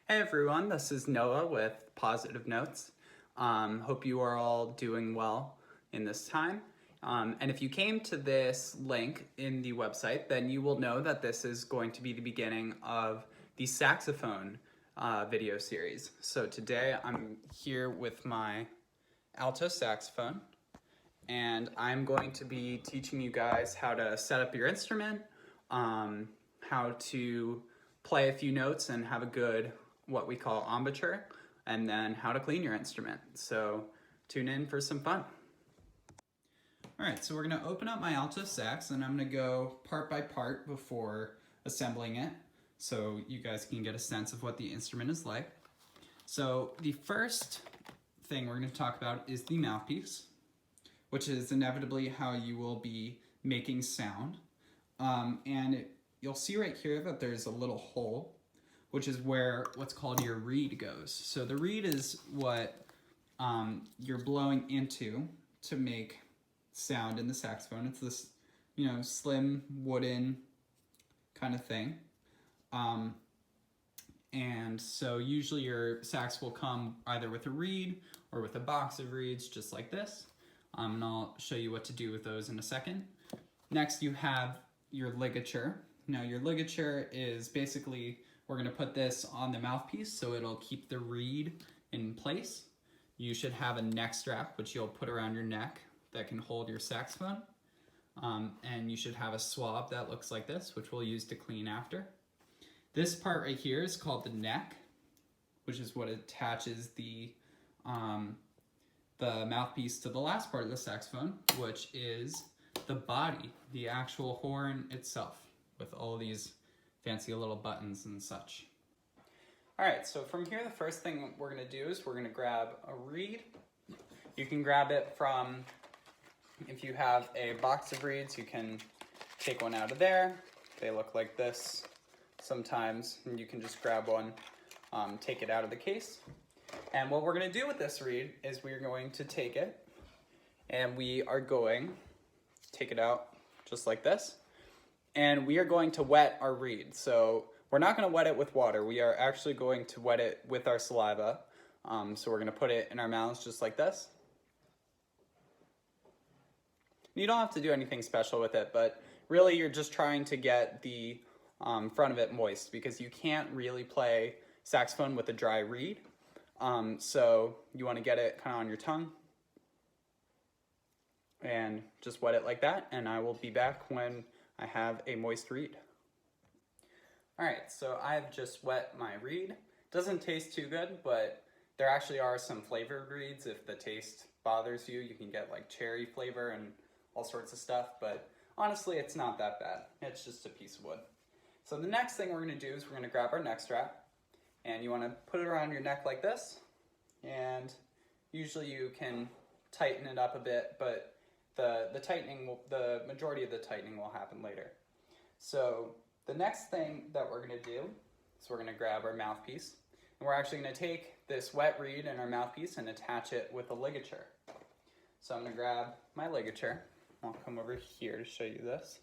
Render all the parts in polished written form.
Hey everyone, this is Noah with Positive Notes. Hope you are all doing well in this time. And if you came to this link in the website, then you will know that this is going to be the beginning of the saxophone video series. So today I'm here with my alto saxophone, and I'm going to be teaching you guys how to set up your instrument, how to play a few notes and have a good what we call embouchure, and then how to clean your instrument. So tune in for some fun. All right, so we're gonna open up my alto sax and I'm gonna go part by part before assembling it so you guys can get a sense of what the instrument is like. So the first thing we're gonna talk about is the mouthpiece, which is inevitably how you will be making sound. You'll see right here that there's a little hole, which is where what's called your reed goes. So the reed is what you're blowing into to make sound in the saxophone. It's this, slim wooden kind of thing. And so usually your sax will come either with a reed or with a box of reeds, just like this. And I'll show you what to do with those in a second. Next, you have your ligature. Now, your ligature is basically, we're going to put this on the mouthpiece so it'll keep the reed in place. You should have a neck strap, which you'll put around your neck that can hold your saxophone. And you should have a swab that looks like this, which we'll use to clean after. This part right here is called the neck, which is what attaches the mouthpiece to the last part of the saxophone, which is the body, the actual horn itself, with all these fancy little buttons and such. All right, so from here, the first thing we're gonna do is we're gonna grab a reed. You can grab it from, if you have a box of reeds, you can take one out of there. They look like this sometimes, and you can just grab one, take it out of the case. And what we're gonna do with this reed is we're going to take it and we are going to take it out just like this. And we are going to wet our reed. So we're not gonna wet it with water. We are actually going to wet it with our saliva. So we're gonna put it in our mouths just like this. You don't have to do anything special with it, but really you're just trying to get the front of it moist because you can't really play saxophone with a dry reed. So you wanna get it kind of on your tongue and just wet it like that, and I will be back when I have a moist reed. All right, so I've just wet my reed. Doesn't taste too good, but there actually are some flavored reeds. If the taste bothers you, you can get like cherry flavor and all sorts of stuff, but honestly, it's not that bad. It's just a piece of wood. So the next thing we're gonna do is we're gonna grab our neck strap, and you wanna put it around your neck like this, and usually you can tighten it up a bit, but the majority of the tightening will happen later. So the next thing that we're gonna do is we're gonna grab our mouthpiece, and we're actually gonna take this wet reed in our mouthpiece and attach it with a ligature. So I'm gonna grab my ligature. I'll come over here to show you this.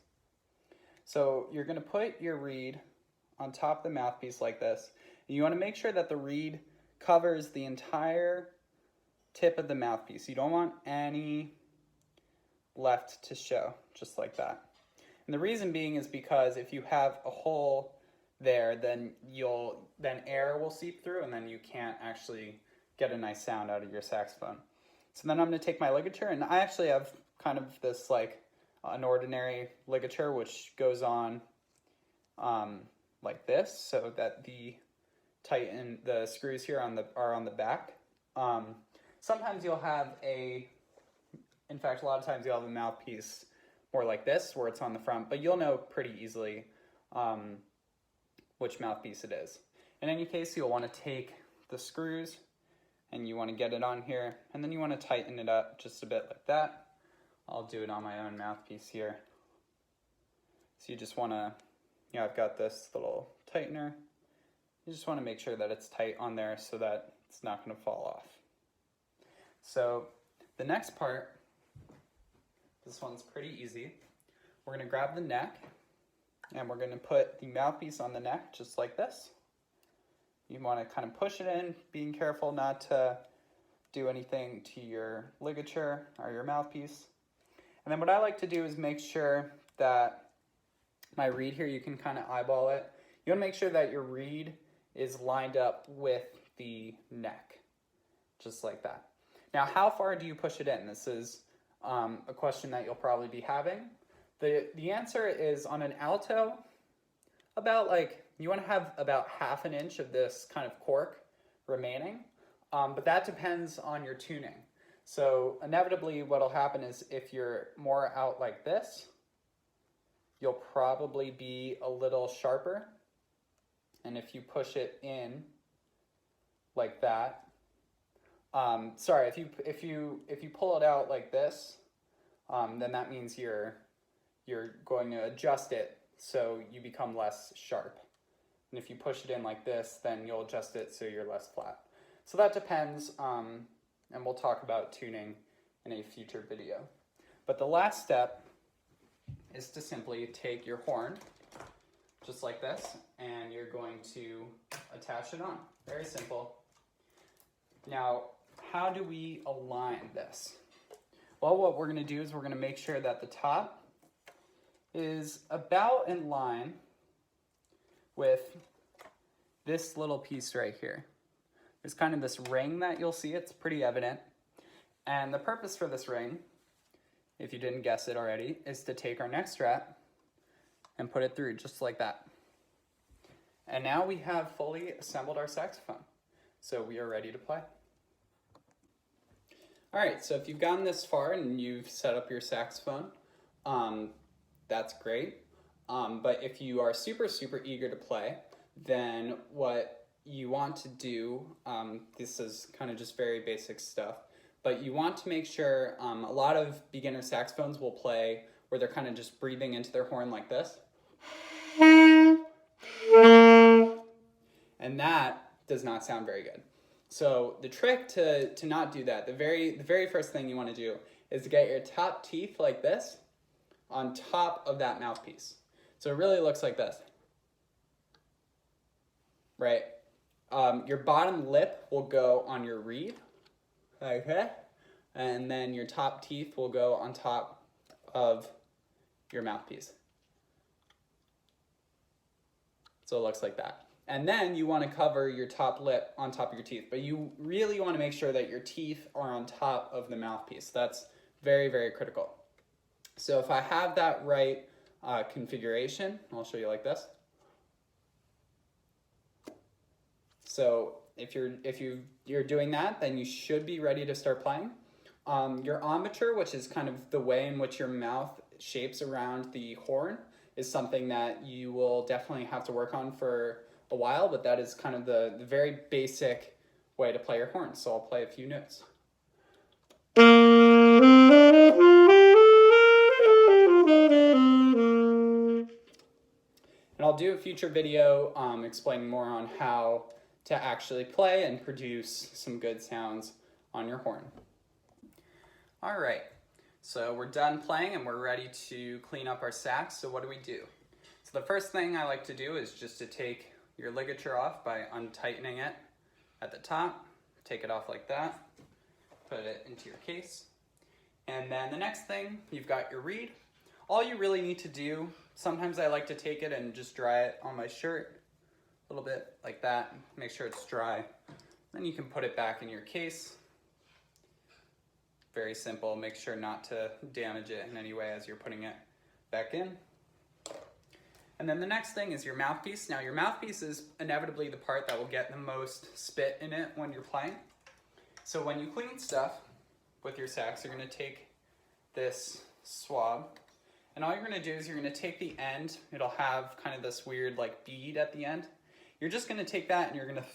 So you're gonna put your reed on top of the mouthpiece like this. And you wanna make sure that the reed covers the entire tip of the mouthpiece. You don't want any left to show, just like that. And the reason being is because if you have a hole there, then air will seep through and then you can't actually get a nice sound out of your saxophone. So then I'm gonna take my ligature, and I actually have kind of this like an ordinary ligature which goes on like this, so that the screws here are on the back. Sometimes you'll have in fact, a lot of times you'll have a mouthpiece more like this, where it's on the front, but you'll know pretty easily which mouthpiece it is. In any case, you'll want to take the screws and you want to get it on here, and then you want to tighten it up just a bit like that. I'll do it on my own mouthpiece here. So you just want to, I've got this little tightener. You just want to make sure that it's tight on there so that it's not going to fall off. So the next part, this one's pretty easy. We're gonna grab the neck and we're gonna put the mouthpiece on the neck just like this. You want to kind of push it in, being careful not to do anything to your ligature or your mouthpiece. And then what I like to do is make sure that my reed here, you can kind of eyeball it. You want to make sure that your reed is lined up with the neck, just like that. Now, how far do you push it in? This is a question that you'll probably be having. The answer is on an alto, about like, you want to have about 1/2 inch of this kind of cork remaining, but that depends on your tuning. So inevitably what'll happen is if you're more out like this, you'll probably be a little sharper. And if you push it in like that, sorry, if you pull it out like this, then that means you're going to adjust it so you become less sharp. And if you push it in like this, then you'll adjust it so you're less flat. So that depends, and we'll talk about tuning in a future video. But the last step is to simply take your horn, just like this, and you're going to attach it on. Very simple. Now, how do we align this? Well, what we're going to do is we're going to make sure that the top is about in line with this little piece right here. There's kind of this ring that you'll see, it's pretty evident. And the purpose for this ring, if you didn't guess it already, is to take our neck strap and put it through just like that. And now we have fully assembled our saxophone. So we are ready to play. All right, so if you've gotten this far and you've set up your saxophone, that's great. But if you are super, super eager to play, then what you want to do, this is kind of just very basic stuff, but you want to make sure, a lot of beginner saxophones will play where they're kind of just breathing into their horn like this. And that does not sound very good. So the trick to not do that, the very first thing you want to do is to get your top teeth like this on top of that mouthpiece. So it really looks like this, right? Your bottom lip will go on your reed, okay? And then your top teeth will go on top of your mouthpiece. So it looks like that. And then you want to cover your top lip on top of your teeth, but you really want to make sure that your teeth are on top of the mouthpiece. That's very, very critical. So if I have that right configuration, I'll show you like this. So if you're doing that, then you should be ready to start playing. Your embouchure, which is kind of the way in which your mouth shapes around the horn, is something that you will definitely have to work on for a while, but that is kind of the very basic way to play your horn. So I'll play a few notes. And I'll do a future video explaining more on how to actually play and produce some good sounds on your horn. All right, so we're done playing and we're ready to clean up our sax. So what do we do? So the first thing I like to do is just to take your ligature off by untightening it at the top. Take it off like that, put it into your case. And then the next thing, you've got your reed. All you really need to do, sometimes I like to take it and just dry it on my shirt, a little bit like that, make sure it's dry. Then you can put it back in your case. Very simple, make sure not to damage it in any way as you're putting it back in. And then the next thing is your mouthpiece. Now your mouthpiece is inevitably the part that will get the most spit in it when you're playing. So when you clean stuff with your sax, you're gonna take this swab, and all you're gonna do is you're gonna take the end, it'll have kind of this weird like bead at the end. You're just gonna take that and you're gonna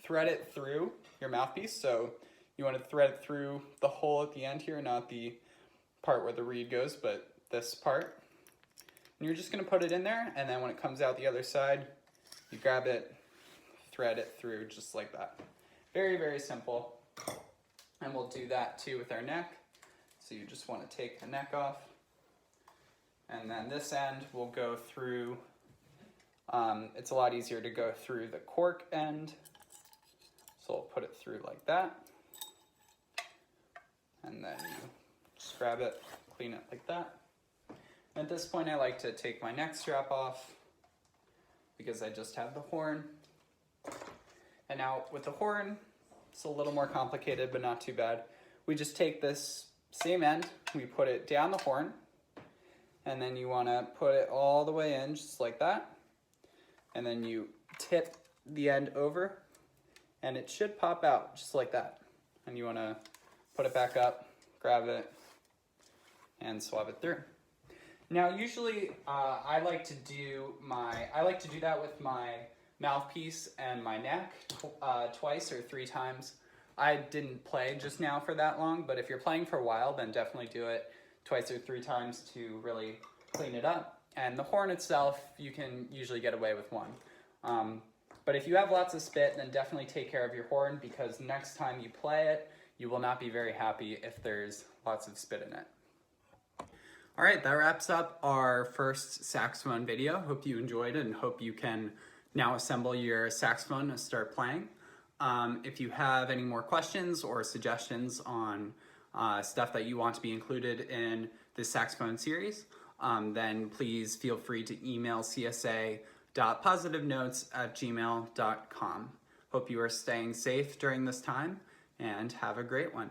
thread it through your mouthpiece. So you wanna thread it through the hole at the end here, not the part where the reed goes, but this part. And you're just gonna put it in there, and then when it comes out the other side, you grab it, thread it through just like that. Very, very simple. And we'll do that too with our neck. So you just wanna take the neck off, and then this end will go through It's a lot easier to go through the cork end. So I'll put it through like that. And then you just grab it, clean it like that. At this point, I like to take my neck strap off because I just have the horn. And now with the horn, it's a little more complicated, but not too bad. We just take this same end, we put it down the horn, and then you want to put it all the way in just like that. And then you tip the end over, and it should pop out just like that. And you want to put it back up, grab it, and swab it through. Now, usually I like to do that with my mouthpiece and my neck twice or 3 times. I didn't play just now for that long, but if you're playing for a while, then definitely do it twice or 3 times to really clean it up. And the horn itself, you can usually get away with 1. But if you have lots of spit, then definitely take care of your horn, because next time you play it, you will not be very happy if there's lots of spit in it. All right, that wraps up our first saxophone video. Hope you enjoyed it and hope you can now assemble your saxophone and start playing. If you have any more questions or suggestions on stuff that you want to be included in this saxophone series, then please feel free to email csa.positivenotes@gmail.com. Hope you are staying safe during this time, and have a great one.